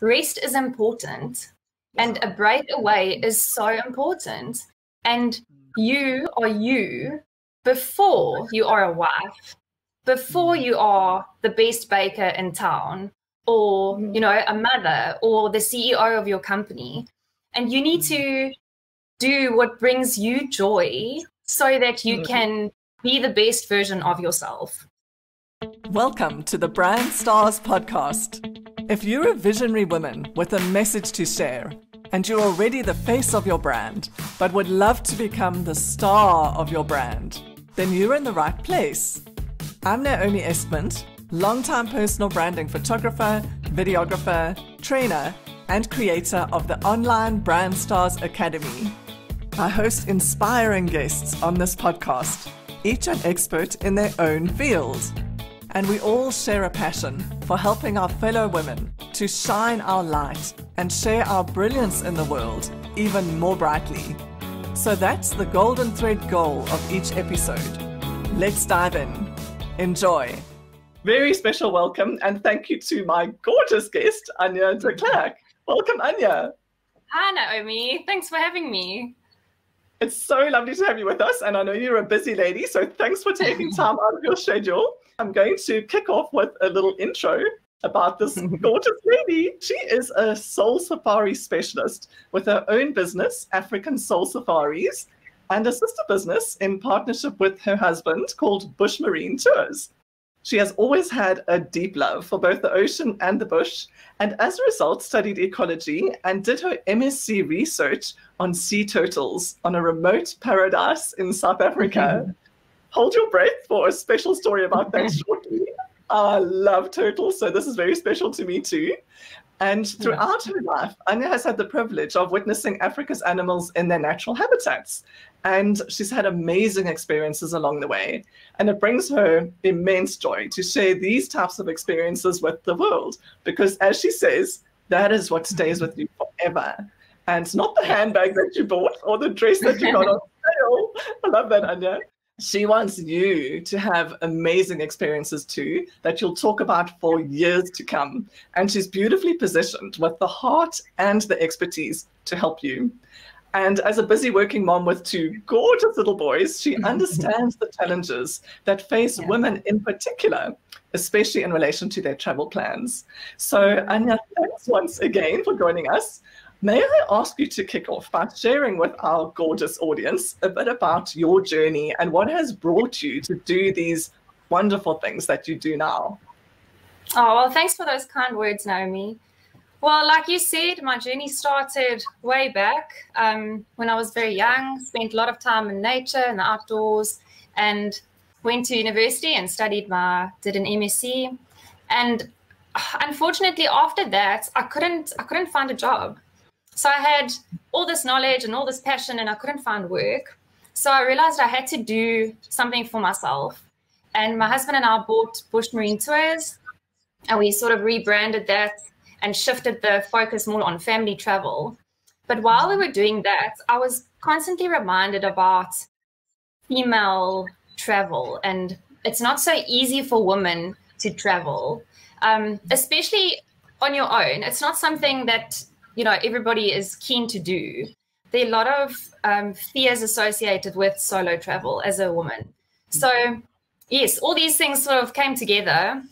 rest is important and a break away is so important. And you are you before you are a wife, before you are the best baker in town, or, you know, a mother or the CEO of your company. And you need to do what brings you joy so that you can be the best version of yourself. Welcome to the Brand Stars podcast. If you're a visionary woman with a message to share, and you're already the face of your brand, but would love to become the star of your brand, then you're in the right place. I'm Naomi Espint, longtime personal branding photographer, videographer, trainer, and creator of the online Brand Stars Academy. I host inspiring guests on this podcast, each an expert in their own field. And we all share a passion for helping our fellow women to shine our light and share our brilliance in the world even more brightly. So that's the golden thread goal of each episode. Let's dive in. Enjoy. Very special welcome and thank you to my gorgeous guest, Anya de Klerk. Welcome, Anya. Hi, Naomi. Thanks for having me. It's so lovely to have you with us, and I know you're a busy lady, so thanks for taking time out of your schedule. I'm going to kick off with a little intro about this gorgeous lady. She is a soul safari specialist with her own business, African Soul Safaris, and a sister business in partnership with her husband called Bush Marine Tours. She has always had a deep love for both the ocean and the bush, and as a result studied ecology and did her MSc research on sea turtles on a remote paradise in South Africa. Hold your breath for a special story about that shortly. I love turtles, so this is very special to me too. And throughout her life, Anya has had the privilege of witnessing Africa's animals in their natural habitats. And she's had amazing experiences along the way. And it brings her immense joy to share these types of experiences with the world. Because as she says, that is what stays with you forever. And not the handbag that you bought or the dress that you got on sale. I love that, Anya. She wants you to have amazing experiences too that you'll talk about for years to come. And she's beautifully positioned with the heart and the expertise to help you. And as a busy working mom with two gorgeous little boys, she understands the challenges that face women in particular, especially in relation to their travel plans. So Anya, thanks once again for joining us. May I ask you to kick off by sharing with our gorgeous audience a bit about your journey and what has brought you to do these wonderful things that you do now? Oh, well, thanks for those kind words, Naomi. Well, like you said, my journey started way back when I was very young, spent a lot of time in nature and the outdoors, and went to university and did an MSc. And unfortunately, after that, I couldn't find a job. So I had all this knowledge and all this passion and I couldn't find work. So I realized I had to do something for myself. And my husband and I bought Bush Marine Tours and we sort of rebranded that and shifted the focus more on family travel. But while we were doing that, I was constantly reminded about female travel. And it's not so easy for women to travel, especially on your own. It's not something that everybody is keen to do. There are a lot of fears associated with solo travel as a woman. So yes, all these things sort of came together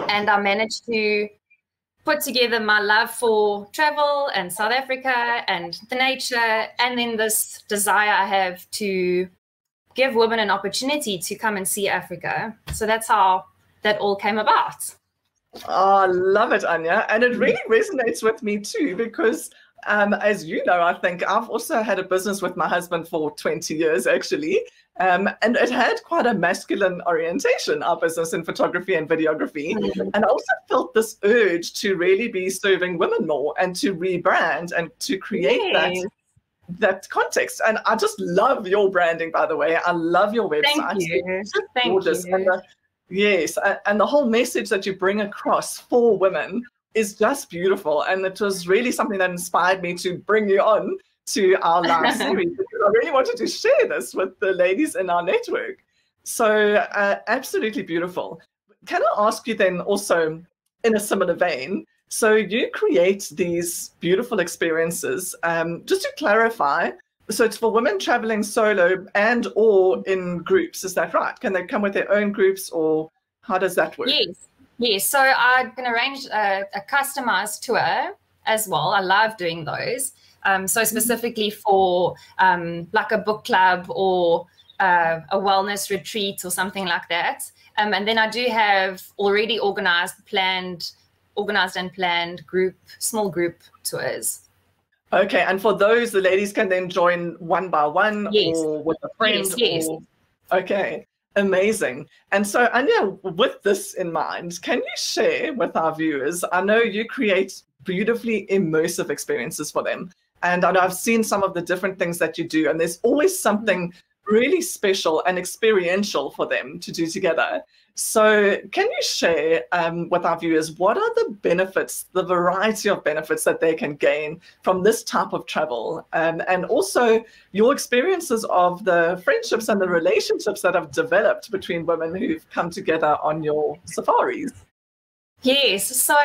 and I managed to put together my love for travel and South Africa and the nature, and then this desire I have to give women an opportunity to come and see Africa. So that's how that all came about. Oh, I love it, Anya. And it really resonates with me too, because as you know, I think I've also had a business with my husband for 20 years, actually. And it had quite a masculine orientation, our business in photography and videography. And I also felt this urge to really be serving women more and to rebrand and to create that context. And I just love your branding, by the way. I love your website. Thank you. Thank you. Yes, and the whole message that you bring across for women is just beautiful. And it was really something that inspired me to bring you on to our last series, because I really wanted to share this with the ladies in our network. So absolutely beautiful. Can I ask you then also, in a similar vein, So you create these beautiful experiences. Just to clarify, so it's for women traveling solo and or in groups, is that right? Can they come with their own groups, or how does that work? Yes, yes. So I can arrange a customized tour as well. I love doing those. So specifically for like a book club or a wellness retreat or something like that. And then I do have already organized and planned small group tours. Okay, and for those, the ladies can then join one by one or with a friend? Yes. Okay, amazing. And so, Anya, with this in mind, can you share with our viewers, I know you create beautifully immersive experiences for them. And I know I've seen some of the different things that you do, and there's always something really special and experiential for them to do together. So can you share with our viewers, what are the benefits, the variety of benefits that they can gain from this type of travel? And also your experiences of the friendships and the relationships that have developed between women who've come together on your safaris? Yes, so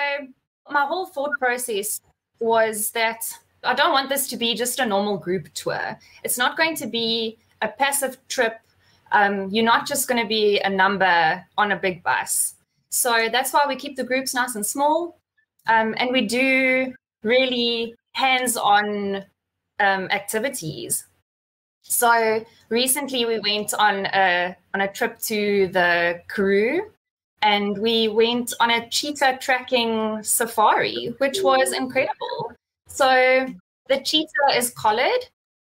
my whole thought process was that I don't want this to be just a normal group tour. It's not going to be a passive trip. You're not just going to be a number on a big bus. So that's why we keep the groups nice and small. And we do really hands-on activities. So recently we went on a trip to the Kruger, and we went on a cheetah tracking safari, which was incredible. So the cheetah is collared,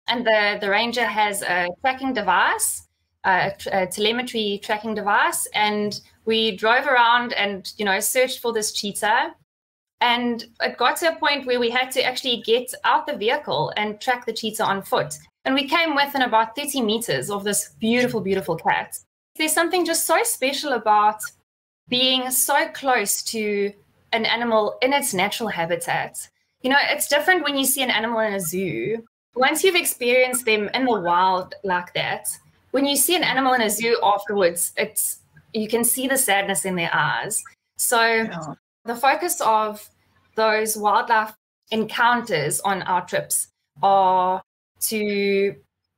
and the ranger has a tracking device, a telemetry tracking device, and we drove around and searched for this cheetah. And it got to a point where we had to actually get out the vehicle and track the cheetah on foot. And we came within about 30 meters of this beautiful, beautiful cat. There's something just so special about being so close to an animal in its natural habitat. It's different when you see an animal in a zoo. Once you've experienced them in the wild like that, when you see an animal in a zoo afterwards, you can see the sadness in their eyes. So the focus of those wildlife encounters on our trips are to,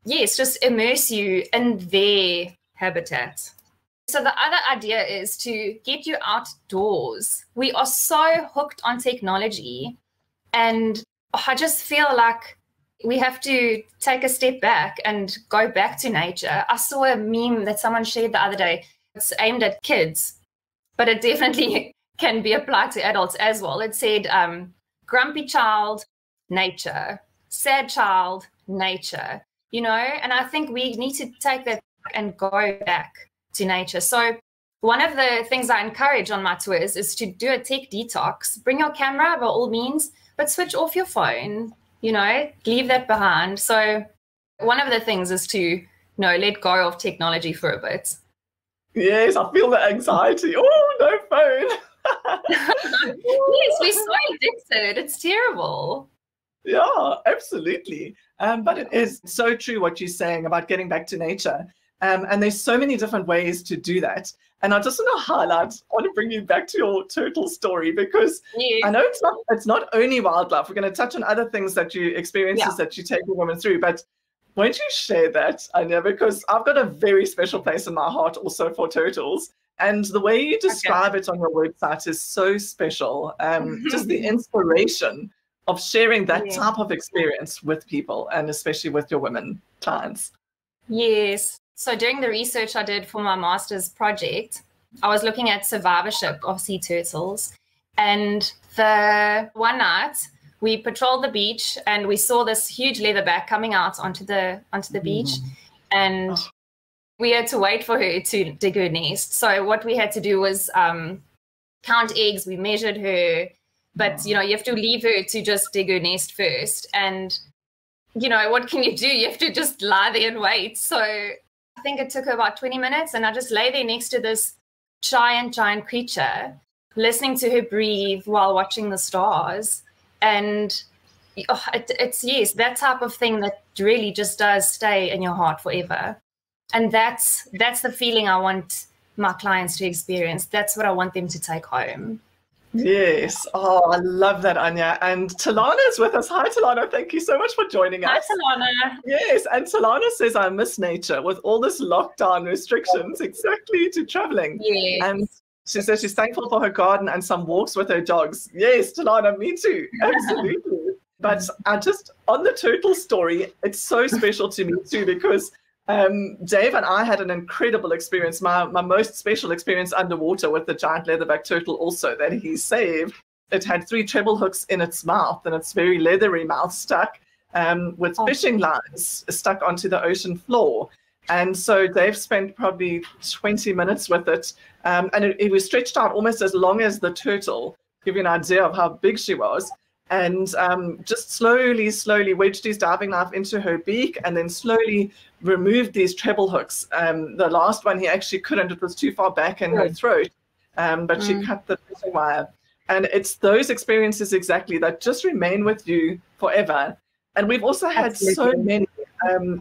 just immerse you in their habitat. So the other idea is to get you outdoors. We are so hooked on technology, and I just feel like we have to take a step back and go back to nature. I saw a meme that someone shared the other day. It's aimed at kids, but it definitely can be applied to adults as well. It said, grumpy child, nature. Sad child, nature. And I think we need to take that and go back to nature. So one of the things I encourage on my tours is to do a tech detox. Bring your camera by all means, but switch off your phone, leave that behind. So one of the things is to, let go of technology for a bit. Yes, I feel the anxiety. Oh, no phone. Yes, we're so addicted. It's terrible. Yeah, absolutely. But it is so true what you're saying about getting back to nature. And there's so many different ways to do that. And I just want to bring you back to your turtle story, because I know it's not only wildlife. We're going to touch on other things that experiences that you take a woman through. But won't you share that, Anya? Because I've got a very special place in my heart also for turtles. And the way you describe it on your website is so special. Just the inspiration of sharing that type of experience with people, and especially with your women clients. Yes. So during the research I did for my master's project, I was looking at survivorship of sea turtles. And the one night we patrolled the beach and we saw this huge leatherback coming out onto the beach. And we had to wait for her to dig her nest. So what we had to do was count eggs. We measured her. But, you have to leave her to just dig her nest first. And, what can you do? You have to just lie there and wait. So I think it took her about 20 minutes. And I just lay there next to this giant creature, listening to her breathe while watching the stars. And it's that type of thing that really just does stay in your heart forever. And that's the feeling I want my clients to experience. That's what I want them to take home. Yes. Oh, I love that, Anya. And Talana is with us. Hi, Talana. Thank you so much for joining Hi, us. Solana. Yes, and Talana says, I miss nature with all this lockdown restrictions, exactly to traveling. And Yes. she says she's thankful for her garden and some walks with her dogs. Yes, Talana, me too. Absolutely. But just on the turtle story, it's so special to me too because Dave and I had an incredible experience, my most special experience underwater with the giant leatherback turtle also that he saved. It had 3 treble hooks in its mouth and its very leathery mouth stuck with fishing lines stuck onto the ocean floor. And so Dave spent probably 20 minutes with it, and it was stretched out almost as long as the turtle, to give you an idea of how big she was. And just slowly wedged his diving knife into her beak and then slowly removed these treble hooks. The last one he actually couldn't, it was too far back in her throat, but she cut the fishing wire. And it's those experiences exactly that just remain with you forever. And we've also had so many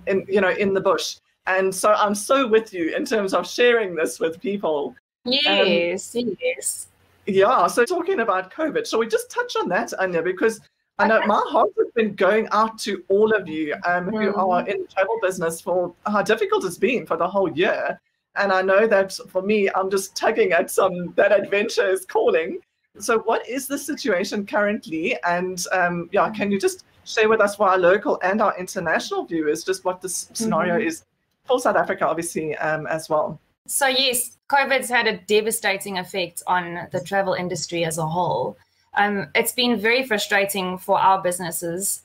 in the bush. And so I'm so with you in terms of sharing this with people. Yes, yes. Yeah, so talking about COVID, shall we just touch on that, Anya? Because I know my heart has been going out to all of you who are in the travel business for how difficult it's been for the whole year. And I know that for me, I'm just tugging at that adventure is calling. So what is the situation currently? And can you just share with us for our local and our international viewers just what this scenario is for South Africa, obviously, as well? So yes, COVID's had a devastating effect on the travel industry as a whole. It's been very frustrating for our businesses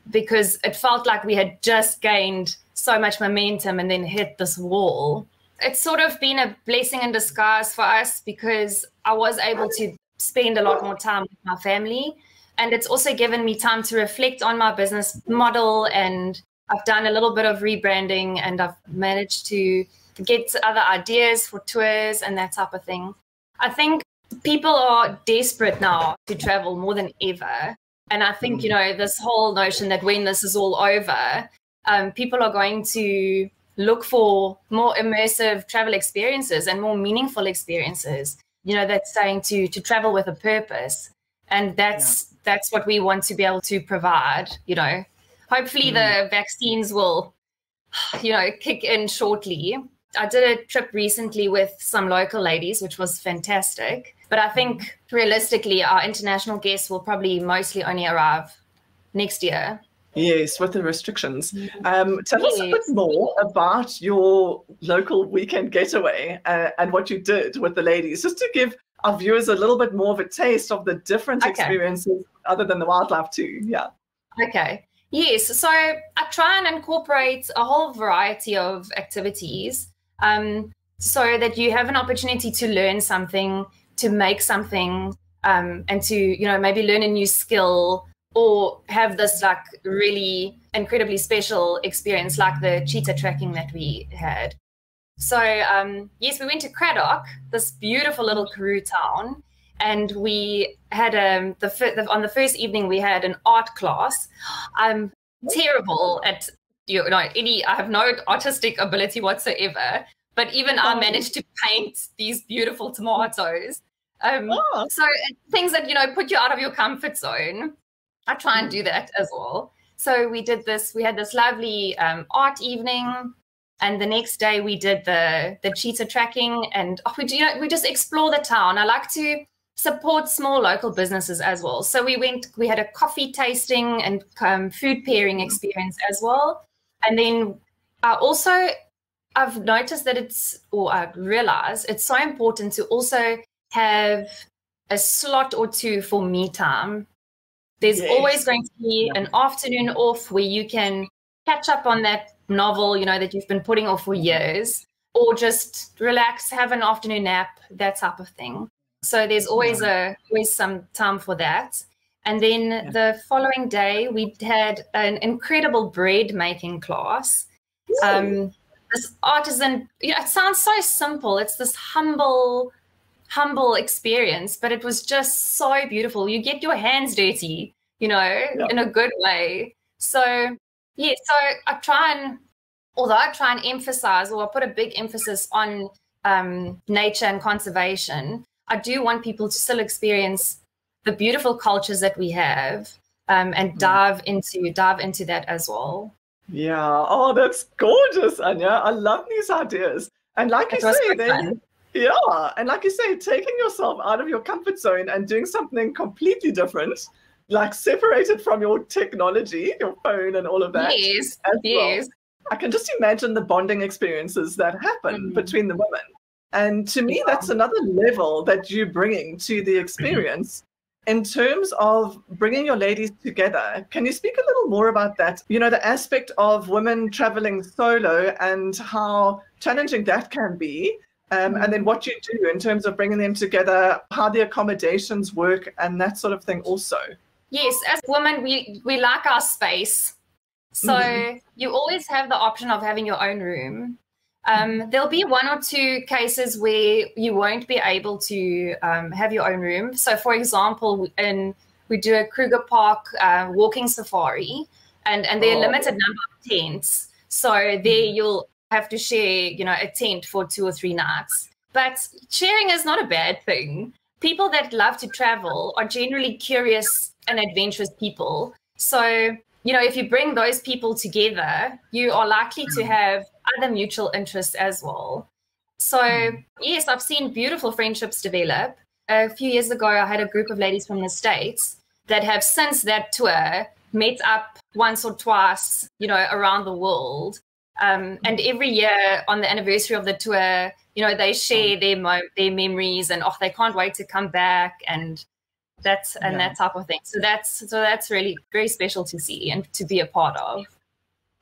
because it felt like we had just gained so much momentum and then hit this wall. It's sort of been a blessing in disguise for us because I was able to spend a lot more time with my family. And it's also given me time to reflect on my business model. And I've done a little bit of rebranding and I've managed to get other ideas for tours and that type of thing. I think people are desperate now to travel more than ever. And I think, this whole notion that when this is all over, people are going to look for more immersive travel experiences and more meaningful experiences, that's saying to travel with a purpose. And that's what we want to be able to provide, Hopefully the vaccines will, kick in shortly. I did a trip recently with some local ladies, which was fantastic. But I think realistically, our international guests will probably mostly only arrive next year. Yes, with the restrictions. Tell us a bit more about your local weekend getaway and what you did with the ladies, just to give our viewers a little bit more of a taste of the different experiences other than the wildlife too. Yeah. Okay. Yes. So I try and incorporate a whole variety of activities so that you have an opportunity to learn something, to make something, and to, maybe learn a new skill or have this like really incredibly special experience like the cheetah tracking that we had. So yes, we went to Cradock, this beautiful little Karoo town, and we had on the first evening we had an art class. I'm terrible at I have no artistic ability whatsoever, but even I managed to paint these beautiful tomatoes. So things that put you out of your comfort zone. I try and do that as well. So we did this. We had this lovely art evening, and the next day we did the cheetah tracking, and we just explore the town. I like to support small local businesses as well. So we had a coffee tasting and food pairing experience as well. And then I've noticed that I realize it's so important to also have a slot or two for me time. There's always going to be an afternoon off where you can catch up on that novel, that you've been putting off for years, or just relax, have an afternoon nap, that type of thing. So there's always some time for that. And then the following day, we had an incredible bread making class. This artisan, it sounds so simple. It's this humble experience, but it was just so beautiful. You get your hands dirty, in a good way. So I try and emphasize, or I put a big emphasis on nature and conservation, I do want people to still experience the beautiful cultures that we have, and dive into that as well. Yeah. Oh, that's gorgeous, Anya. I love these ideas. And like you say, and like you say, taking yourself out of your comfort zone and doing something completely different, like separated from your technology, your phone and all of that. Yes. Well. I can just imagine the bonding experiences that happen between the women. And to me, that's another level that you're bringing to the experience in terms of bringing your ladies together. Can you speak a little more about that? You know, the aspect of women traveling solo and how challenging that can be. And then what you do in terms of bringing them together, how the accommodations work and that sort of thing also. Yes, as women, we like our space. So you always have the option of having your own room. There'll be one or two cases where you won't be able to have your own room. So, for example, we do a Kruger Park walking safari, and there are a limited number of tents. So there you'll have to share, a tent for 2 or 3 nights. But sharing is not a bad thing. People that love to travel are generally curious and adventurous people. So, if you bring those people together, you are likely to have other mutual interests as well. So, yes, I've seen beautiful friendships develop. A few years ago, I had a group of ladies from the States that have since that tour met up once or twice, around the world. And every year on the anniversary of the tour, they share their memories and, they can't wait to come back and that type of thing. So that's really very special to see and to be a part of.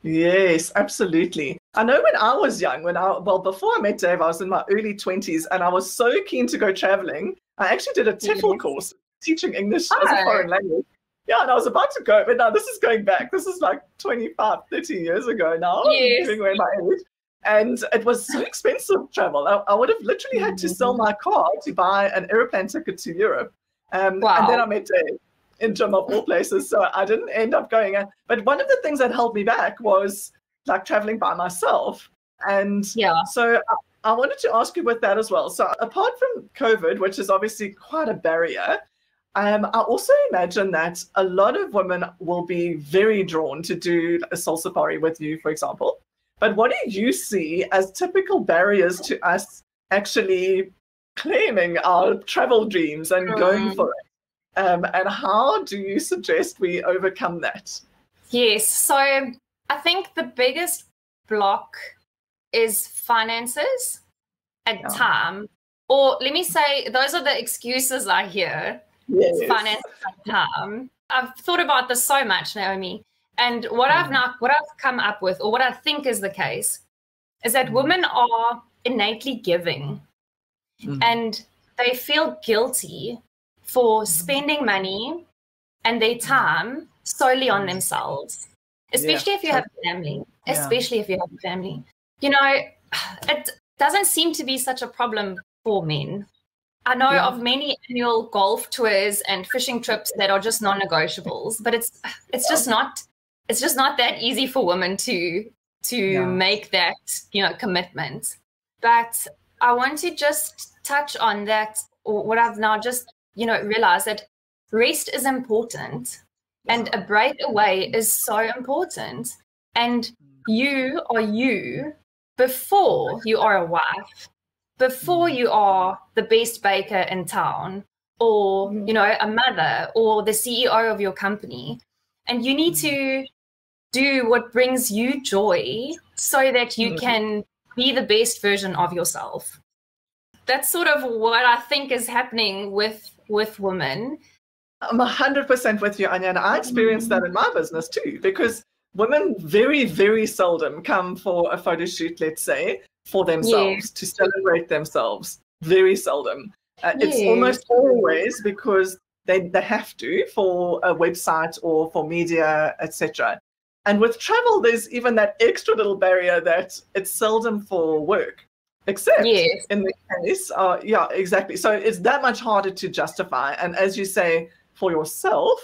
Yes, absolutely. I know when I was young, before I met Dave, I was in my early 20s and I was so keen to go traveling. I actually did a TEFL course teaching English as a foreign language. Yeah, and I was about to go, but now this is going back. This is like 25, 30 years ago now. Yes. Giving away my age. And it was so expensive travel. I would have literally had to sell my car to buy an airplane ticket to Europe. And then I met Dave in Jim of all places, so I didn't end up going. But one of the things that held me back was like traveling by myself. And so I wanted to ask you with that as well. So apart from COVID, which is obviously quite a barrier, I also imagine that a lot of women will be very drawn to do a soul safari with you, for example. But what do you see as typical barriers to us actually claiming our travel dreams and going for it? And how do you suggest we overcome that? Yes, so I think the biggest block is finances and time. Or let me say, those are the excuses I hear. Yes. Finances and time. I've thought about this so much, Naomi. And what I've come up with, or what I think is the case, is that women are innately giving. And they feel guilty for spending money and their time solely on themselves, especially if you have a family, it doesn't seem to be such a problem for men. I know of many annual golf tours and fishing trips that are just non-negotiables, but it's just not that easy for women to make that, commitment. But I want to just touch on that, or what I've now just realize that rest is important and a break away is so important. And you are you before you are a wife, before you are the best baker in town, or, a mother or the CEO of your company. And you need to do what brings you joy so that you can be the best version of yourself. That's sort of what I think is happening with women. I'm 100% with you, Anya, and I experienced that in my business too, because women very, very seldom come for a photo shoot, let's say, for themselves, to celebrate themselves. Very seldom. It's almost always because they have to for a website or for media, etc. And with travel, there's even that extra little barrier that it's seldom for work. Except in the case, exactly. So it's that much harder to justify. And as you say, for yourself,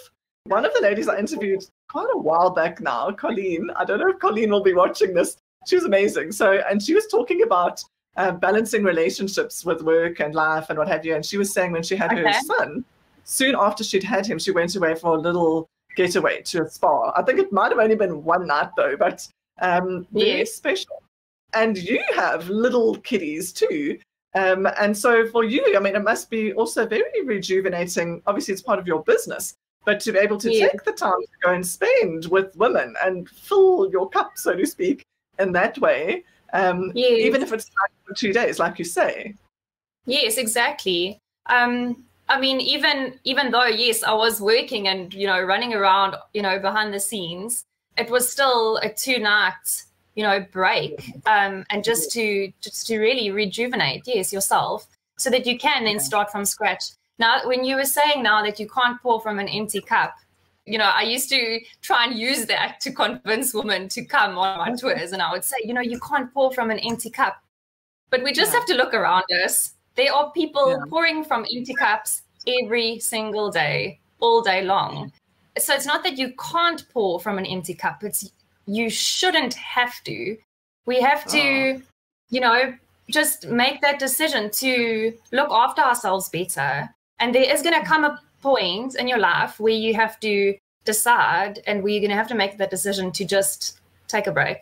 one of the ladies I interviewed quite a while back now, Colleen, I don't know if Colleen will be watching this. She was amazing. And she was talking about balancing relationships with work and life and what have you. And she was saying when she had her son, soon after she'd had him, she went away for a little getaway to a spa. I think it might have only been one night though, but very special. And you have little kiddies too. And so for you, I mean, it must be also very rejuvenating. Obviously, it's part of your business, but to be able to take the time to go and spend with women and fill your cup, so to speak, in that way, even if it's like for 2 days, like you say. Yes, exactly. I mean, even though, yes, I was working and, you know, running around, you know, behind the scenes, it was still a 2-night, you know, break, and just to really rejuvenate, yourself, so that you can then start from scratch. Now, when you were saying now that you can't pour from an empty cup, you know, I used to try and use that to convince women to come on my tours, and I would say, you know, you can't pour from an empty cup, but we just have to look around us. There are people pouring from empty cups every single day, all day long. So it's not that you can't pour from an empty cup. It's you shouldn't have to. We have to, you know, just make that decision to look after ourselves better. And there is going to come a point in your life where you have to decide, and where you're going to have to make that decision to just take a break.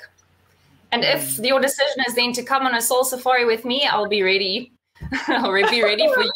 And if your decision is then to come on a soul safari with me, I'll be ready. I'll be ready for you.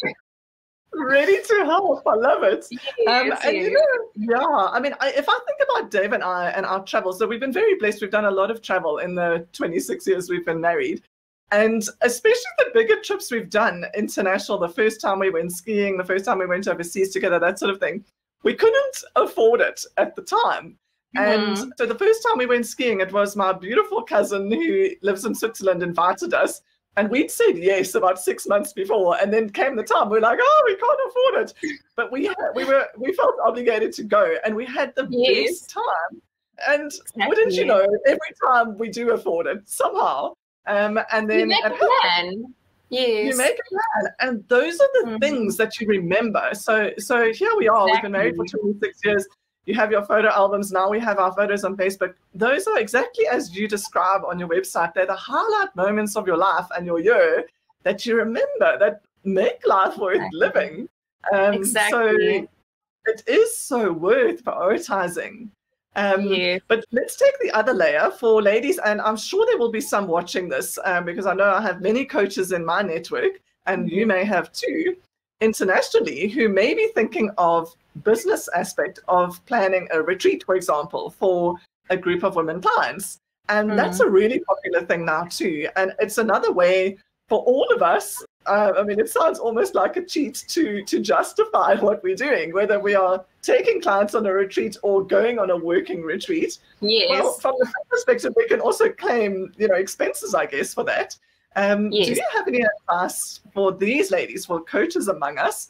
Ready to help. I love it. Yes, and you know, I mean, if I think about Dave and I and our travels, so we've been very blessed. We've done a lot of travel in the 26 years we've been married. And especially the bigger trips we've done, international, the first time we went skiing, the first time we went overseas together, that sort of thing, we couldn't afford it at the time. And so the first time we went skiing, it was my beautiful cousin who lives in Switzerland invited us. And we'd said yes about 6 months before, and then came the time. We're like, oh, we can't afford it, but we felt obligated to go, and we had the best time. And wouldn't you know, every time we do afford it somehow, and then you make a plan. Yes, you make a plan, and those are the things that you remember. So here we are. We've been married for 26 years. You have your photo albums. Now we have our photos on Facebook. Those are exactly as you describe on your website. They're the highlight moments of your life and your year that you remember, that make life worth living. So it is so worth prioritizing. But let's take the other layer for ladies, and I'm sure there will be some watching this because I know I have many coaches in my network, and you may have too, internationally, who may be thinking of business aspect of planning a retreat, for example, for a group of women clients. And that's a really popular thing now too. And it's another way for all of us. I mean, it sounds almost like a cheat to justify what we're doing, whether we are taking clients on a retreat or going on a working retreat. Yes. Well, from the perspective, we can also claim, you know, expenses, I guess, for that. Do you have any advice for these ladies, for coaches among us,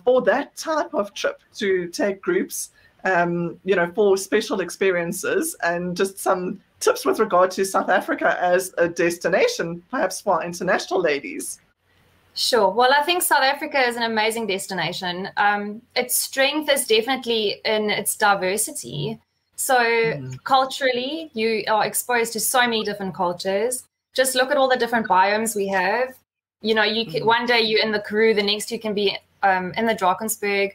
for that type of trip, to take groups, you know, for special experiences, and just some tips with regard to South Africa as a destination, perhaps for international ladies? Sure. Well, I think South Africa is an amazing destination. Its strength is definitely in its diversity. So culturally, you are exposed to so many different cultures. Just look at all the different biomes we have. You know, you can, one day you're in the Kruger, the next you can be in the Drakensberg.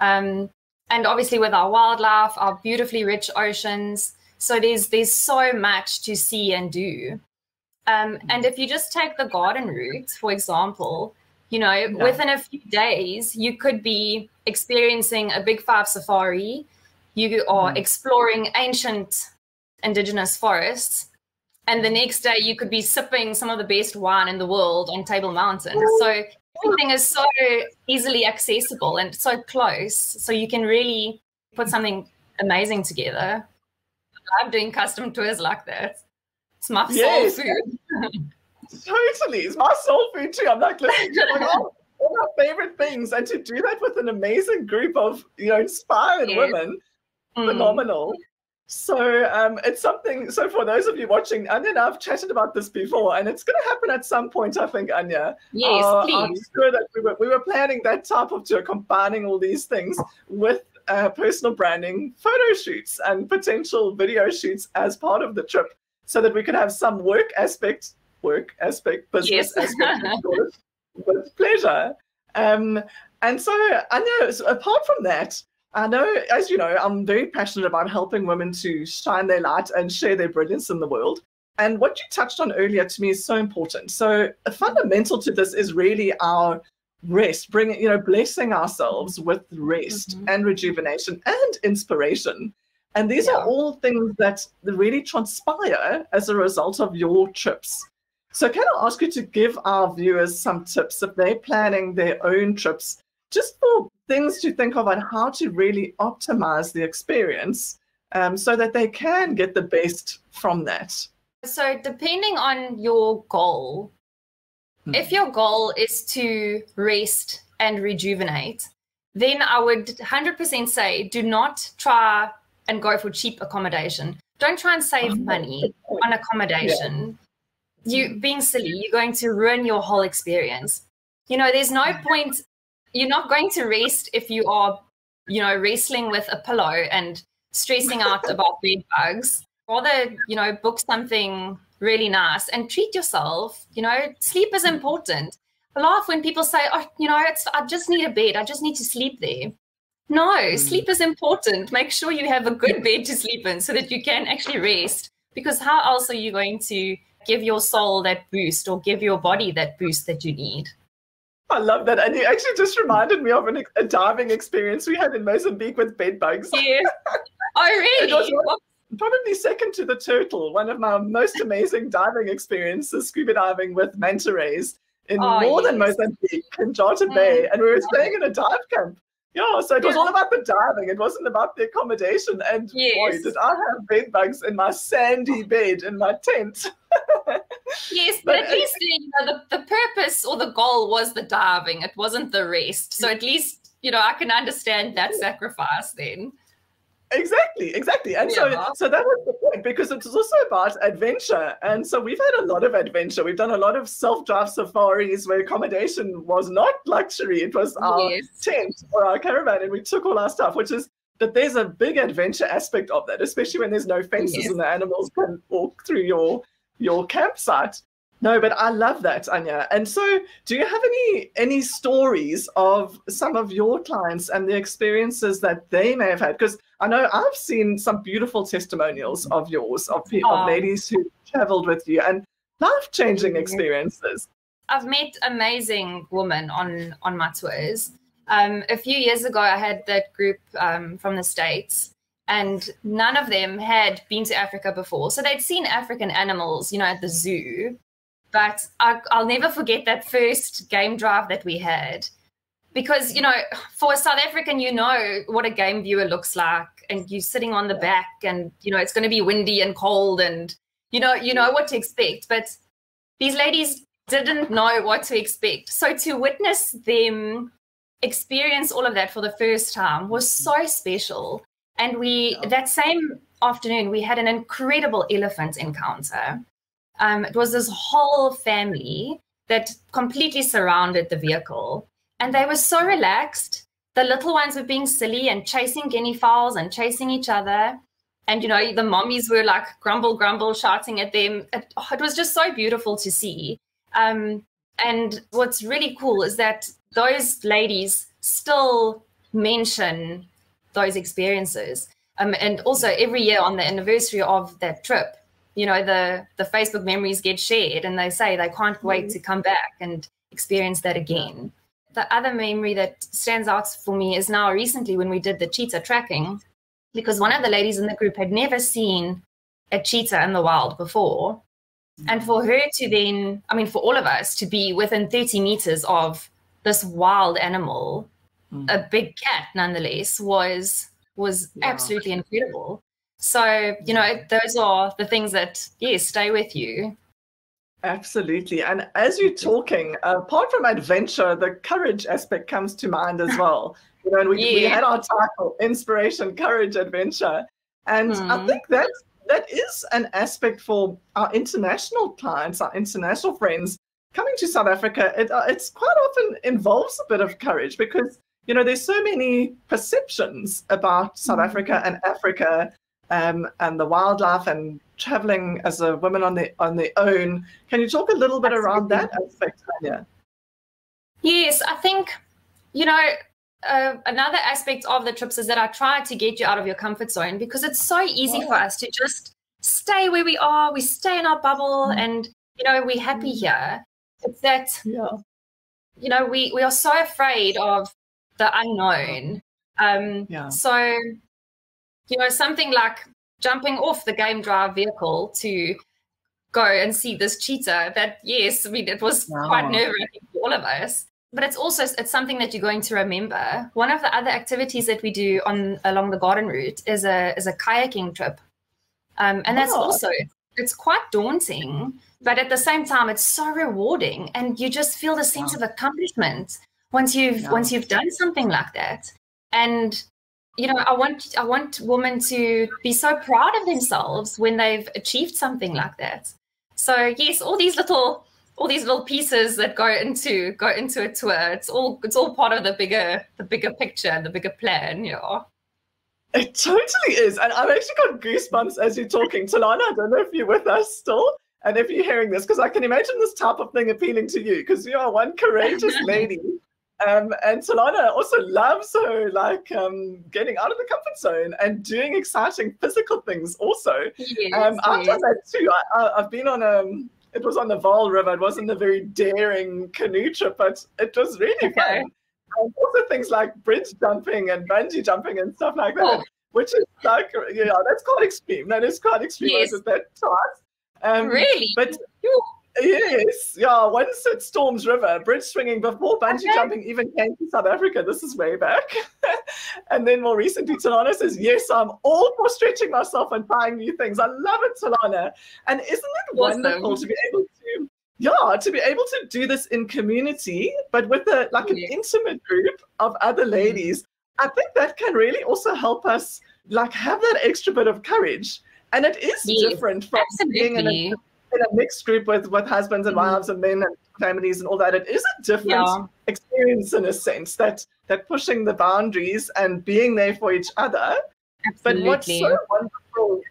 And obviously with our wildlife, our beautifully rich oceans. So there's so much to see and do. And if you just take the garden route, for example, you know, within a few days, you could be experiencing a Big Five safari. You are exploring ancient indigenous forests. And the next day you could be sipping some of the best wine in the world on Table Mountain. So everything is so easily accessible and so close. So you can really put something amazing together. I'm doing custom tours like that. It's my soul food. Totally. It's my soul food too. I'm like listening to like, oh, all my favorite things. And to do that with an amazing group of, you know, inspired women, phenomenal. So it's something, so for those of you watching, Anya and I have chatted about this before, and it's going to happen at some point, I think, Anya. Yes, please. I'm sure that we were planning that type of tour, combining all these things with personal branding, photo shoots, and potential video shoots as part of the trip, so that we could have some work aspect work aspect, business Yes. aspect, with pleasure. And so I know, so apart from that, I know, as you know, I'm very passionate about helping women to shine their light and share their brilliance in the world. And what you touched on earlier to me is so important. So fundamental to this is really our rest, blessing ourselves with rest and rejuvenation and inspiration. And these are all things that really transpire as a result of your trips. So can I ask you to give our viewers some tips if they're planning their own trips, just for things to think of on how to really optimize the experience, so that they can get the best from that? So depending on your goal, if your goal is to rest and rejuvenate, then I would 100% say do not try and go for cheap accommodation. Don't try and save money on accommodation. You being silly, you're going to ruin your whole experience. There's no point. You're not going to rest if you are, wrestling with a pillow and stressing out about bed bugs. Rather, book something really nice and treat yourself. Sleep is important. I laugh when people say, oh, I just need a bed. I just need to sleep there. No, sleep is important. Make sure you have a good bed to sleep in so that you can actually rest. Because how else are you going to give your soul that boost or give your body that boost that you need? I love that. And you actually just reminded me of a diving experience we had in Mozambique with bed bugs. Yes. Oh, really? It was probably second to the turtle. One of my most amazing diving experiences, scuba diving with manta rays in northern Mozambique, in Cheetah Bay. And we were staying in a dive camp. Yeah, so it was all about the diving. It wasn't about the accommodation. And boy, did I have bed bugs in my sandy bed in my tent. Yes, but at least the purpose or the goal was the diving. It wasn't the rest. So at least, I can understand that sacrifice then. Exactly. And so that was the point, because it's also about adventure. And so we've had a lot of adventure. We've done a lot of self-drive safaris where accommodation was not luxury. It was our tent or our caravan, and we took all our stuff, but there's a big adventure aspect of that, especially when there's no fences and the animals can walk through your campsite. No, but I love that, Anya. And so do you have any stories of some of your clients and the experiences that they may have had? Because I know I've seen some beautiful testimonials of yours, of ladies who traveled with you, and life-changing experiences. I've met amazing women on my tours. A few years ago, I had that group from the States, and none of them had been to Africa before. So they'd seen African animals, at the zoo. But I'll never forget that first game drive that we had. Because, for a South African, what a game viewer looks like. And you're sitting on the back and, it's going to be windy and cold and, you know what to expect. But these ladies didn't know what to expect. So to witness them experience all of that for the first time was so special. And that same afternoon, we had an incredible elephant encounter. It was this whole family that completely surrounded the vehicle. And they were so relaxed. The little ones were being silly and chasing guinea fowls and chasing each other. And, the mommies were like grumble, grumble, shouting at them. It was just so beautiful to see. And what's really cool is that those ladies still mention those experiences. And also every year on the anniversary of that trip, the Facebook memories get shared and they say they can't wait to come back and experience that again. The other memory that stands out for me is now recently when we did the cheetah tracking, because one of the ladies in the group had never seen a cheetah in the wild before. And for her to then, for all of us to be within 30 meters of this wild animal, a big cat nonetheless, was absolutely incredible. So, those are the things that, stay with you. Absolutely. And as you're talking, apart from adventure, the courage aspect comes to mind as well. And we had our title, Inspiration, Courage, Adventure. And I think that is an aspect for our international clients, our international friends coming to South Africa. It's quite often involves a bit of courage because, there's so many perceptions about South Africa and Africa. and the wildlife and traveling as a woman on their own. Can you talk a little bit around that aspect, Anya? Yes, I think, another aspect of the trips is that I try to get you out of your comfort zone, because it's so easy for us to just stay where we are. We stay in our bubble and, we're happy here. It's that, we are so afraid of the unknown. So, something like jumping off the game drive vehicle to go and see this cheetah, that, yes, I mean, it was quite nerve-wracking for all of us. But it's something that you're going to remember. One of the other activities that we do along the garden route is a kayaking trip. And that's also, it's quite daunting, but at the same time, it's so rewarding. And you just feel the sense of accomplishment once you've done something like that. And, I want women to be so proud of themselves when they've achieved something like that. So yes, all these little pieces that go into a tour, it's all part of the bigger picture, the bigger plan, It totally is. And I've actually got goosebumps as you're talking. Talana, I don't know if you're with us still and if you're hearing this, because I can imagine this type of thing appealing to you, because you are one courageous lady. And Talana also loves her, getting out of the comfort zone and doing exciting physical things also. Yes, I've done that too. I've been on it was on the Vaal River. It wasn't a very daring canoe trip, but it was really fun. And also things like bridge jumping and bungee jumping and stuff like that, which is that's quite extreme. That is quite extreme. Yes. At that time. Really? But yes, once at Storms River, bridge swinging before bungee jumping even came to South Africa. This is way back. And then more recently, Talana says, yes, I'm all for stretching myself and trying new things. I love it, Talana. And isn't it wonderful to be able to do this in community, but with an intimate group of other ladies? I think that can really also help us have that extra bit of courage. And it is different from being in a mixed group with husbands and wives and men and families and all that. It is a different experience in a sense, that pushing the boundaries and being there for each other. Absolutely. But what's so wonderful,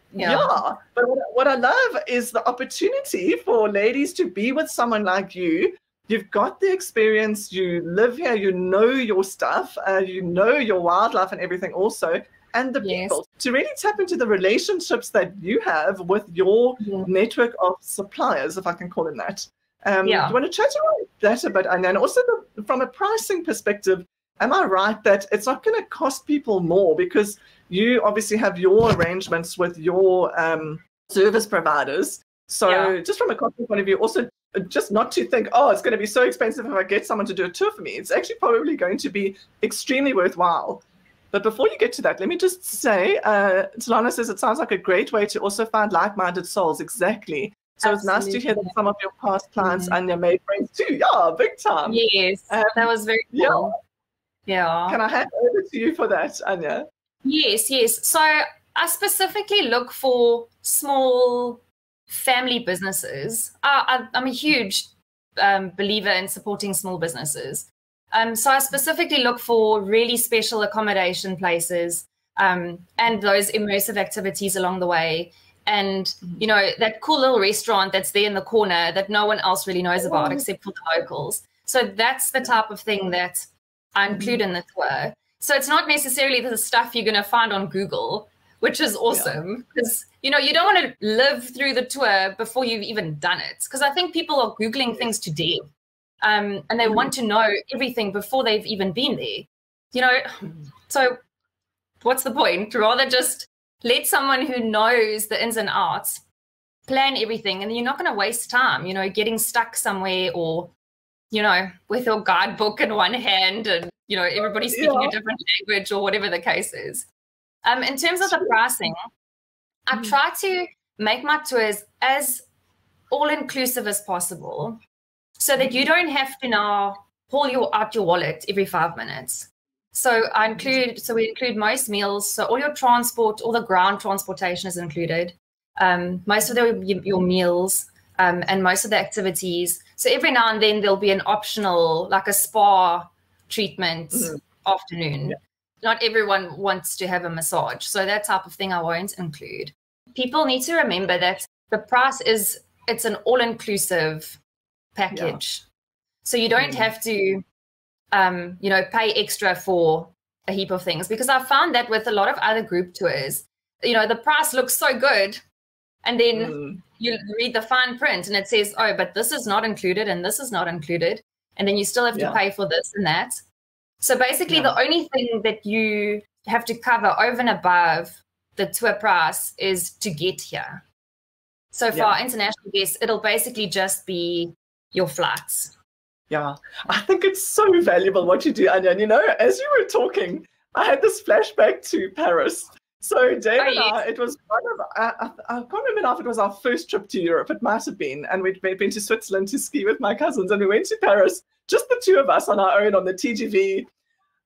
but what I love is the opportunity for ladies to be with someone like you. You've got the experience, you live here, you know your stuff, you know your wildlife and everything also. And the people, to really tap into the relationships that you have with your network of suppliers, if I can call them that. You want to chat about that a bit, and also from a pricing perspective, am I right that it's not going to cost people more, because you obviously have your arrangements with your service providers? So just from a costing point of view, also just not to think, it's going to be so expensive if I get someone to do a tour for me. It's actually probably going to be extremely worthwhile. But before you get to that, let me just say, Talana says it sounds like a great way to also find like-minded souls. Exactly. So it's nice to hear that some of your past clients and your made friends too. Yeah, big time. Yes, that was very cool. Yeah. Can I hand over to you for that, Anya? Yes. So I specifically look for small family businesses. I'm a huge believer in supporting small businesses. So I specifically look for really special accommodation places and those immersive activities along the way. And, that cool little restaurant that's there in the corner that no one else really knows about except for the locals. So that's the type of thing that I include in the tour. So it's not necessarily the stuff you're going to find on Google, which is awesome. Because, you don't want to live through the tour before you've even done it. Because I think people are Googling things to death. And they want to know everything before they've even been there. So what's the point? Rather just let someone who knows the ins and outs plan everything, and you're not going to waste time, getting stuck somewhere or, with your guidebook in one hand and, everybody speaking a different language or whatever the case is. In terms of the pricing, I try to make my tours as all-inclusive as possible, so that you don't have to now pull out your wallet every 5 minutes. So we include most meals. So all your transport, all the ground transportation is included. Most of your meals and most of the activities. So every now and then there'll be an optional, like a spa treatment afternoon. not everyone wants to have a massage. So that type of thing I won't include. People need to remember that the price it's an all-inclusive package. Yeah. So you don't have to, you know, pay extra for a heap of things, because I found that with a lot of other group tours, you know, the price looks so good. And then you read the fine print and it says, oh, but this is not included and this is not included. And then you still have to pay for this and that. So basically the only thing that you have to cover over and above the tour price is to get here. So for our international guests, it'll basically just be your flights. Yeah, I think it's so valuable what you do, Anya. And, you know, as you were talking, I had this flashback to Paris. So Dave and I, it was one of, I can't remember now if it was our first trip to Europe. It might have been. And we'd been to Switzerland to ski with my cousins. And we went to Paris, just the two of us on our own on the TGV.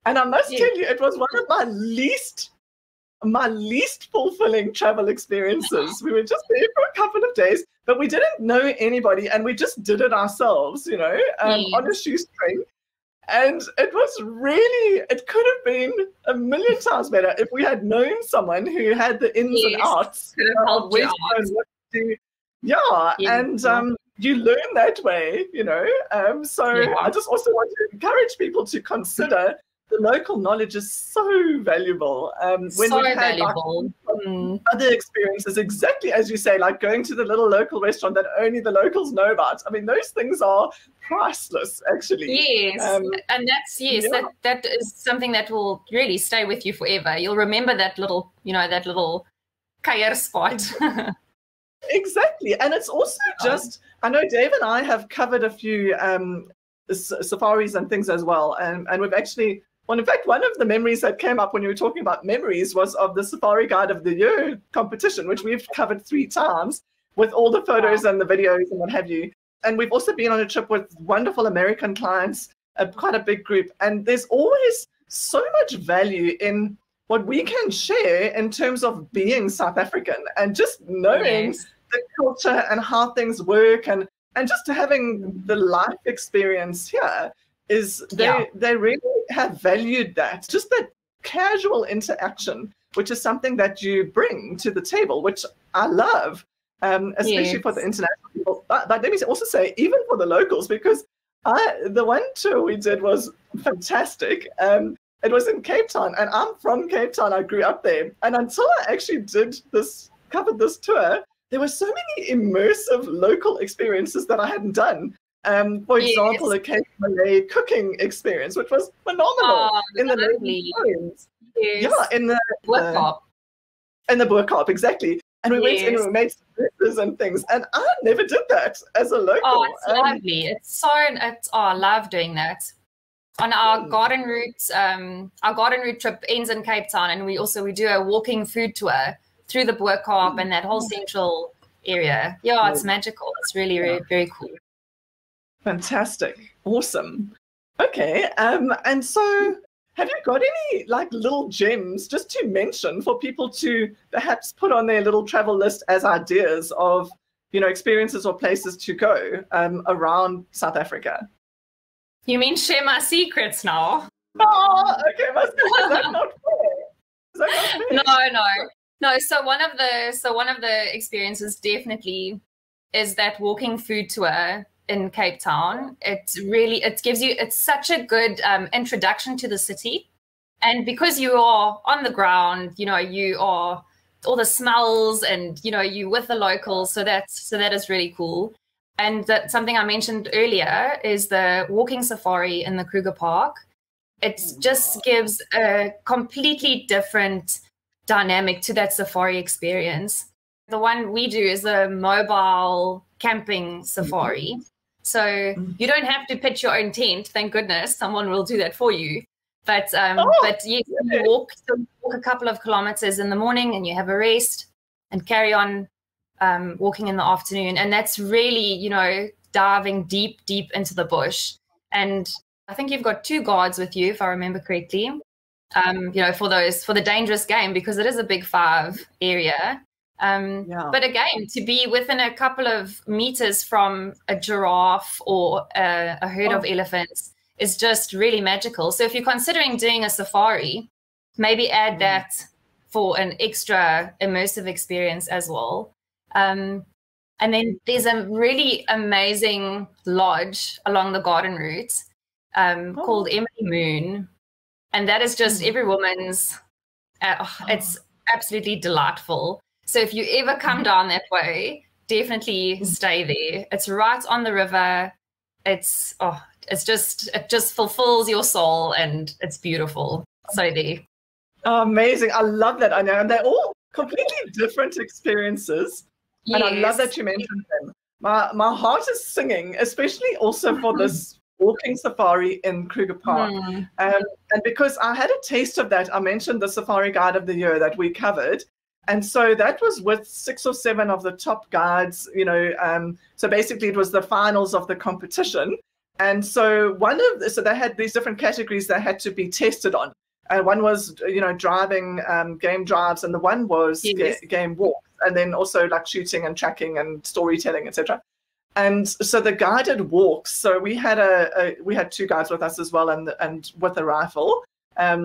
And I must tell you, it was one of my least fulfilling travel experiences. We were just there for a couple of days, but we didn't know anybody. And we just did it ourselves, you know, on a shoestring. And it was really, it could have been a million times better if we had known someone who had the ins and outs. Could have helped you out. And you learn that way, you know. I just also want to encourage people to consider the local knowledge is so valuable. When so we've had valuable. Other experiences, exactly as you say, like going to the little local restaurant that only the locals know about. I mean, those things are priceless, actually. Yes, and that's, that is something that will really stay with you forever. You'll remember that little, you know, that little kayer spot. Exactly. And it's also just, I know Dave and I have covered a few safaris and things as well. And we've actually, well, in fact, one of the memories that came up when you were talking about memories was of the Safari Guide of the Year competition, which we've covered 3 times with all the photos and the videos and what have you. And we've also been on a trip with wonderful American clients, quite a big group. And there's always so much value in what we can share in terms of being South African and just knowing the culture and how things work and just having the life experience here is they really have valued that. Just that casual interaction, which is something that you bring to the table, which I love, especially for the international people. But let me also say, even for the locals, because the one tour we did was fantastic. It was in Cape Town, and I'm from Cape Town. I grew up there. And until I actually covered this tour, there were so many immersive local experiences that I hadn't done. For example, a Cape Malay cooking experience, which was phenomenal in the Netherlands. Yes. Yeah, in the Boerkaap. In the Boerkaap, exactly. And we went in and we made dishes and things. And I never did that as a local. Oh, it's lovely. I love doing that. On our garden route trip ends in Cape Town, and we do a walking food tour through the Boerkaap and that whole central area. Yeah, it's magical. It's really, really very cool. Fantastic. Awesome. Okay. And so have you got any like little gems just to mention for people to perhaps put on their little travel list as ideas of, you know, experiences or places to go around South Africa? You mean share my secrets now? Oh, okay. Is that not fair? No. So one of the experiences definitely is that walking food tour in Cape Town. It's such a good introduction to the city. And because you are on the ground, you know, you are all the smells and, you know, you with the locals. So that is really cool. And that something I mentioned earlier is the walking safari in the Kruger Park. It just gives a completely different dynamic to that safari experience. The one we do is a mobile camping safari. So you don't have to pitch your own tent. Thank goodness, someone will do that for you. But yes, you walk a couple of kilometers in the morning and you have a rest and carry on walking in the afternoon. And that's really, you know, diving deep into the bush. And I think you've got 2 guards with you, if I remember correctly, you know, for the dangerous game, because it is a big 5 area. But again, to be within a couple of meters from a giraffe or a herd of elephants is just really magical. So if you're considering doing a safari, maybe add that for an extra immersive experience as well. And then there's a really amazing lodge along the garden route called Emily Moon. And that is just every woman's, it's absolutely delightful. So if you ever come down that way, definitely stay there. It's right on the river. It just fulfills your soul, and it's beautiful. So there. Oh, amazing. I love that, Anya. And they're all completely different experiences. Yes. And I love that you mentioned them. My heart is singing, especially also for this walking safari in Kruger Park. And because I had a taste of that, I mentioned the Safari Guide of the Year that we covered. And so that was with 6 or 7 of the top guides, so basically it was the finals of the competition. And so so they had these different categories that had to be tested on. And one was, driving, game drives, and the one was game walks, and then also like shooting and tracking and storytelling, etc. And so the guided walks. So we had we had 2 guides with us as well, and with a rifle,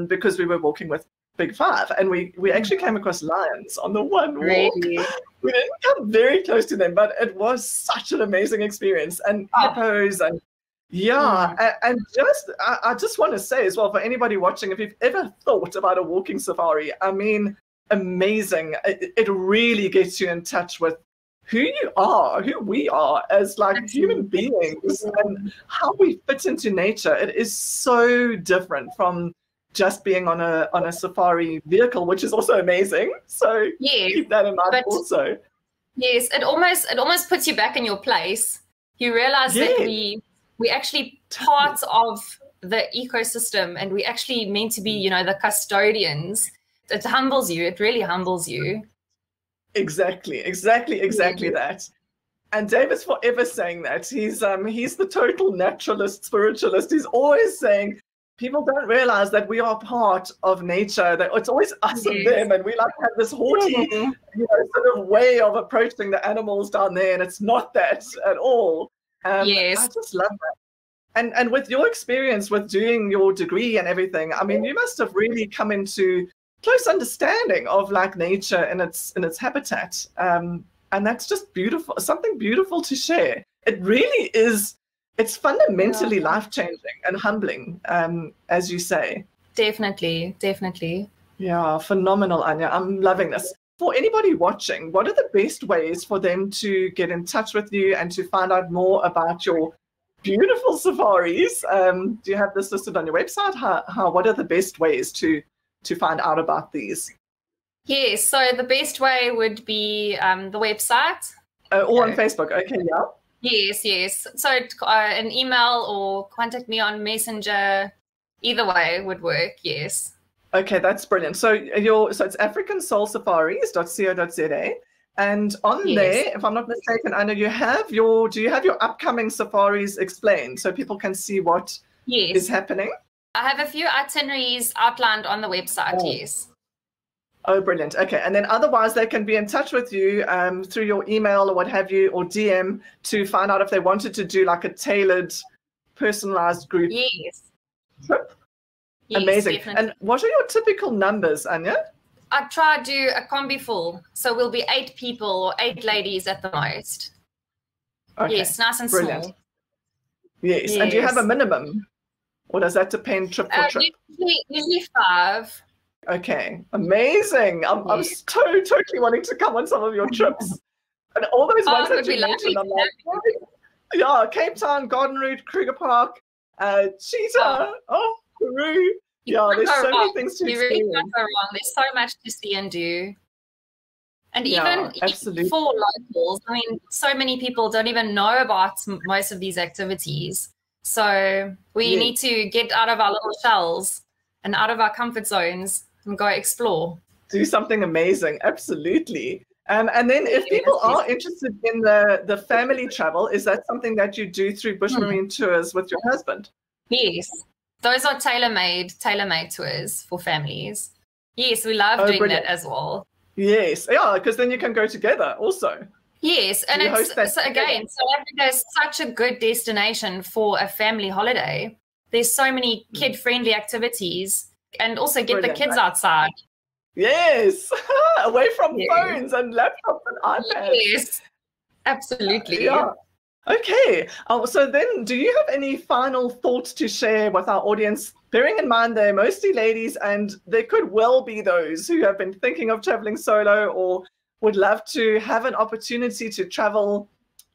because we were walking with Big Five, and we actually came across lions on the one walk. Really? We didn't come very close to them, but it was such an amazing experience, and hippos and. Yeah, and I just want to say as well, for anybody watching, if you've ever thought about a walking safari, I mean, amazing. It really gets you in touch with who you are, who we are as like human beings, and how we fit into nature. It is so different from just being on a safari vehicle, which is also amazing. So keep that in mind also. Yes, it almost puts you back in your place. You realize that we actually part of the ecosystem, and we actually meant to be, the custodians. It humbles you. It really humbles you. Exactly that. And David's forever saying that. He's the total naturalist, spiritualist. He's always saying people don't realize that we are part of nature, that it's always us and them, and we like have this haughty, sort of way of approaching the animals down there, and it's not that at all. I just love that. And with your experience with doing your degree and everything, I mean, you must have really come into close understanding of like nature in its habitat. And that's just beautiful, something beautiful to share. It really is, it's fundamentally life-changing and humbling, as you say. Definitely. Yeah, phenomenal, Anya. I'm loving this. For anybody watching, what are the best ways for them to get in touch with you and to find out more about your beautiful safaris? Do you have this listed on your website? What are the best ways to find out about these? Yes, so the best way would be the website. Or on Facebook, okay, yeah. Yes. So an email or contact me on Messenger, either way would work, yes. Okay, that's brilliant. So it's africansoulsafaris.co.za, and on there, if I'm not mistaken, I know do you have your upcoming safaris explained so people can see what is happening? I have a few itineraries outlined on the website, yes. Oh, brilliant. Okay, and then otherwise they can be in touch with you through your email or what have you, or DM, to find out if they wanted to do like a tailored, personalized group trip. Yes, amazing. Definitely. And what are your typical numbers, Anya? I try to do a combi full. So we'll be 8 people or 8 ladies at the most. Okay. Yes, nice and small. Yes. And do you have a minimum? Or does that depend trip for trip? Usually 5. Okay. Amazing. I'm totally wanting to come on some of your trips. And all those ones that you mentioned, I'm like, Cape Town, Garden Route, Kruger Park, Cheetah, Peru. Yeah, there's so many things to experience. You really can't go wrong. There's so much to see and do. And even for locals, I mean, so many people don't even know about most of these activities. So we need to get out of our little shells and out of our comfort zones and go explore. Do something amazing. Absolutely. And then if people are interested in the family travel, is that something that you do through Bush Marine Tours with your husband? Yes. Those are tailor-made tours for families. Yes, we love doing that as well. Yes, because then you can go together also. Yes, and South Africa is such a good destination for a family holiday. There's so many kid-friendly activities, and also get Brilliant. the kids outside. Yes, away from Yes. phones and laptops and iPads. Yes, absolutely. Yeah. Okay. So then, do you have any final thoughts to share with our audience? Bearing in mind they're mostly ladies, and there could well be those who have been thinking of traveling solo or would love to have an opportunity to travel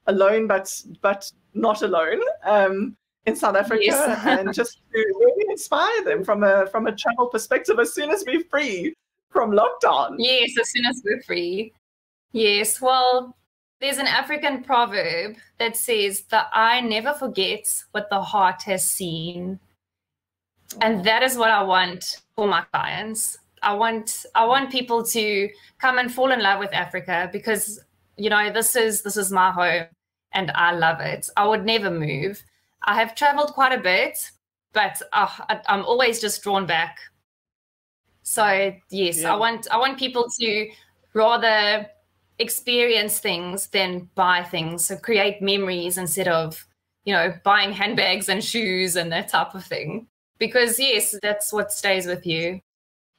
alone, but not alone, in South Africa, Yes. and just to really inspire them from a travel perspective as soon as we're free from lockdown. Yes, as soon as we're free. Yes, well, there's an African proverb that says, the eye never forgets what the heart has seen. And that is what I want for my clients. I want people to come and fall in love with Africa because, you know, this is my home and I love it. I would never move. I have traveled quite a bit, but I'm always just drawn back. So yes, yeah. I want people to rather experience things than buy things. So create memories instead of, you know, buying handbags and shoes and that type of thing. Because yes, that's what stays with you.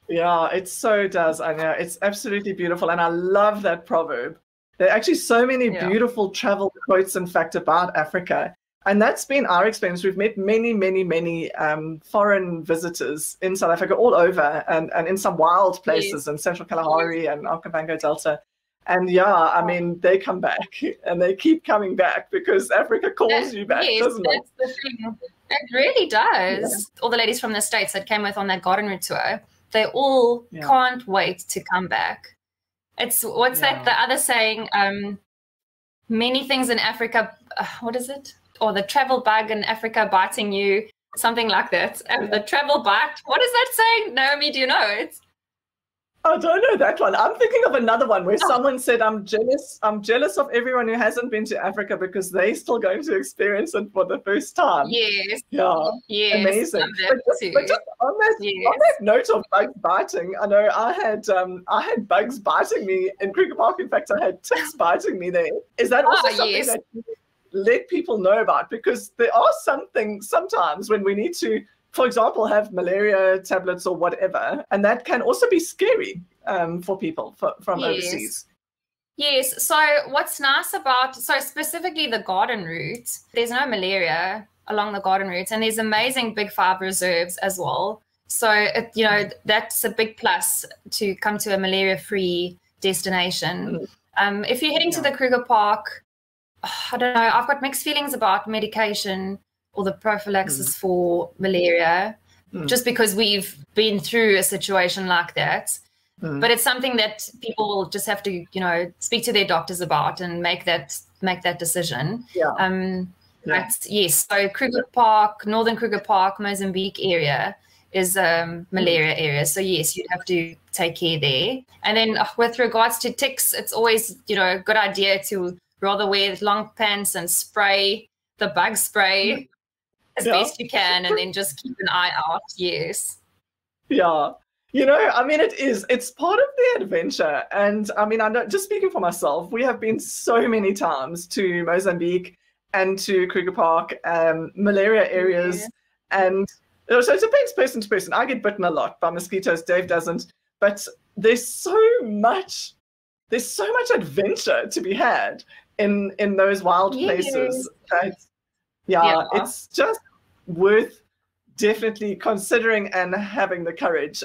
Yeah, it so does, Anya. It's absolutely beautiful. And I love that proverb. There are actually so many beautiful travel quotes, in fact, about Africa. And that's been our experience. We've met many, many, many foreign visitors in South Africa, all over, and in some wild places in Central Kalahari and Okavango Delta. And yeah, I mean, they come back and they keep coming back because Africa calls you back, doesn't it? That's the thing. It really does. Yeah. All the ladies from the States that came with on that garden route tour, they all can't wait to come back. It's, what's that, the other saying, many things in Africa, what is it? Or the travel bug in Africa biting you, something like that. And the travel bite, what is that saying? Naomi, do you know it? I don't know that one. I'm thinking of another one where someone said, I'm jealous of everyone who hasn't been to Africa because they're still going to experience it for the first time. Yes. Yeah. Yes. Amazing. But just on that note of bugs biting, I know I had bugs biting me in Kruger Park. In fact, I had ticks biting me there. Is that also something that you let people know about? Because there are sometimes when we need to, for example, have malaria tablets or whatever, and that can also be scary for people from overseas. Yes, so what's nice about, so specifically the garden route, there's no malaria along the garden route, and there's amazing Big Five reserves as well. So, you know, that's a big plus to come to a malaria-free destination. If you're heading to the Kruger Park, I don't know, I've got mixed feelings about medication or the prophylaxis for malaria, just because we've been through a situation like that. But it's something that people will just have to, you know, speak to their doctors about and make that decision. But yes, so Kruger Park, Northern Kruger Park, Mozambique area is a malaria area. So yes, you'd have to take care there. And then with regards to ticks, it's always, you know, a good idea to rather wear long pants and spray the bug spray as best you can, and then just keep an eye out. Yes. Yeah. You know, I mean, it's part of the adventure. And I mean, I know, just speaking for myself, we have been so many times to Mozambique and to Kruger Park, malaria areas. And so it depends person to person. I get bitten a lot by mosquitoes. Dave doesn't. But there's so much adventure to be had in those wild places. It's just worth definitely considering and having the courage,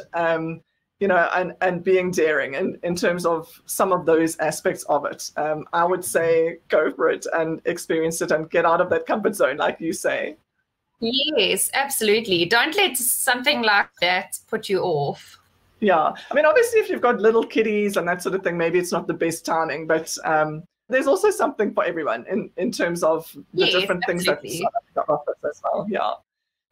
you know, and being daring in terms of some of those aspects of it. I would say go for it and experience it and get out of that comfort zone, like you say. Yes, absolutely. Don't let something like that put you off. Yeah. I mean, obviously, if you've got little kiddies and that sort of thing, maybe it's not the best timing, but there's also something for everyone in terms of the different things that South Africa offers as well. Yeah.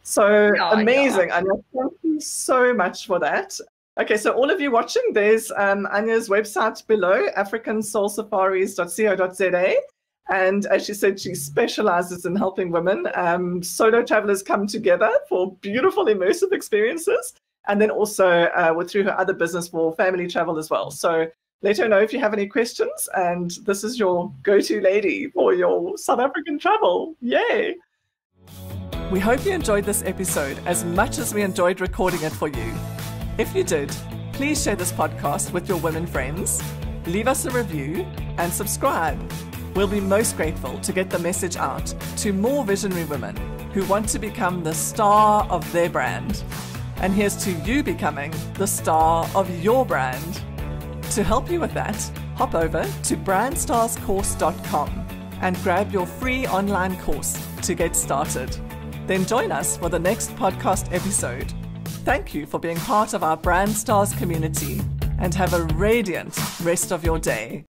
So amazing, Anya. Thank you so much for that. Okay, so all of you watching, there's Anya's website below, africansoulsafaris.co.za. And as she said, she specializes in helping women, solo travelers come together for beautiful immersive experiences. And then also through her other business for family travel as well. So let her know if you have any questions. And this is your go-to lady for your South African travel. Yay! We hope you enjoyed this episode as much as we enjoyed recording it for you. If you did, please share this podcast with your women friends, leave us a review, and subscribe. We'll be most grateful to get the message out to more visionary women who want to become the star of their brand. And here's to you becoming the star of your brand. To help you with that, hop over to brandstarscourse.com and grab your free online course to get started. Then join us for the next podcast episode. Thank you for being part of our Brand Stars community and have a radiant rest of your day.